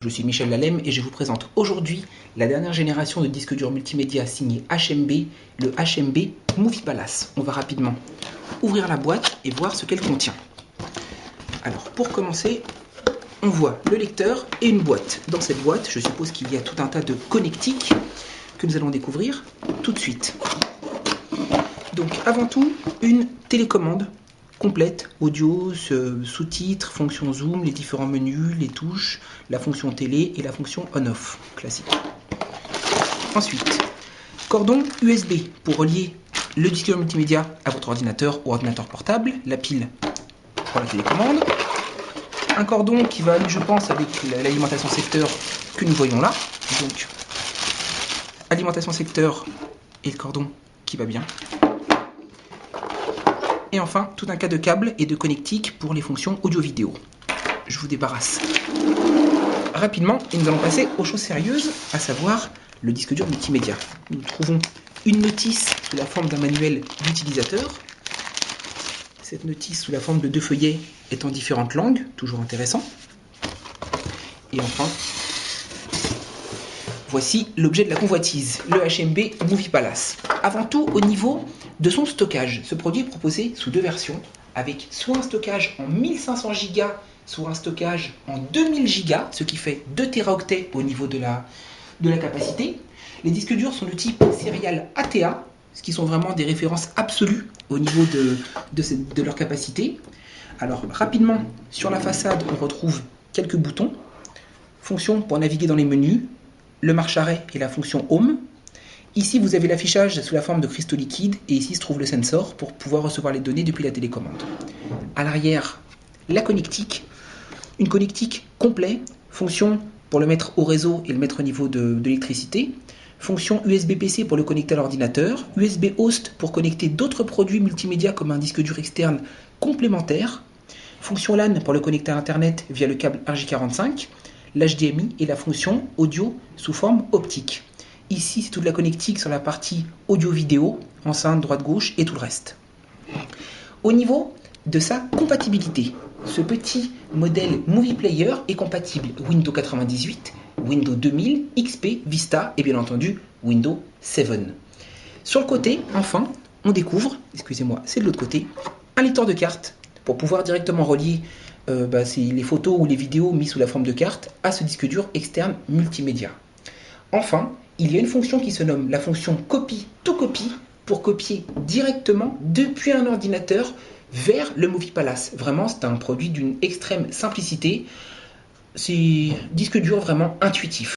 Je suis Michel Lalem et je vous présente aujourd'hui la dernière génération de disques durs multimédia signé HMB, le HMB Movie Palace. On va rapidement ouvrir la boîte et voir ce qu'elle contient. Alors pour commencer, on voit le lecteur et une boîte. Dans cette boîte, je suppose qu'il y a tout un tas de connectiques que nous allons découvrir tout de suite. Donc avant tout, une télécommande complète, audio, sous-titres, fonction zoom, les différents menus, les touches, la fonction télé et la fonction on-off classique. Ensuite, cordon USB pour relier le disque dur multimédia à votre ordinateur ou ordinateur portable, la pile pour la télécommande, un cordon qui va aller, je pense, avec l'alimentation secteur que nous voyons là, donc alimentation secteur et le cordon qui va bien. Et enfin, tout un tas de câbles et de connectiques pour les fonctions audio-vidéo. Je vous débarrasse rapidement et nous allons passer aux choses sérieuses, à savoir le disque dur multimédia. Nous trouvons une notice sous la forme d'un manuel d'utilisateur. Cette notice sous la forme de 2 feuillets est en différentes langues, toujours intéressant. Et enfin, voici l'objet de la convoitise, le HMB Movie Palace. Avant tout, au niveau de son stockage, ce produit est proposé sous 2 versions, avec soit un stockage en 1500 Go, soit un stockage en 2000 Go, ce qui fait 2 Teraoctets au niveau de la capacité. Les disques durs sont de type Serial ATA, ce qui sont vraiment des références absolues au niveau de leur capacité. Alors rapidement, sur la façade, on retrouve quelques boutons, fonction pour naviguer dans les menus, le marche-arrêt et la fonction Home. Ici, vous avez l'affichage sous la forme de cristaux liquides et ici se trouve le sensor pour pouvoir recevoir les données depuis la télécommande. À l'arrière, la connectique, une connectique complète, fonction pour le mettre au réseau et le mettre au niveau de l'électricité, fonction USB-PC pour le connecter à l'ordinateur, USB host pour connecter d'autres produits multimédia comme un disque dur externe complémentaire, fonction LAN pour le connecter à Internet via le câble RJ45, l'HDMI et la fonction audio sous forme optique. Ici, c'est toute la connectique sur la partie audio-vidéo, enceinte droite-gauche et tout le reste. Au niveau de sa compatibilité, ce petit modèle Movie Player est compatible Windows 98, Windows 2000, XP, Vista et bien entendu Windows 7. Sur le côté, enfin, on découvre, excusez-moi, c'est de l'autre côté, un lecteur de cartes pour pouvoir directement relier les photos ou les vidéos mises sous la forme de carte à ce disque dur externe multimédia. Enfin, il y a une fonction qui se nomme la fonction copy to copy pour copier directement depuis un ordinateur vers le Movie Palace. Vraiment, c'est un produit d'une extrême simplicité. C'est un disque dur vraiment intuitif.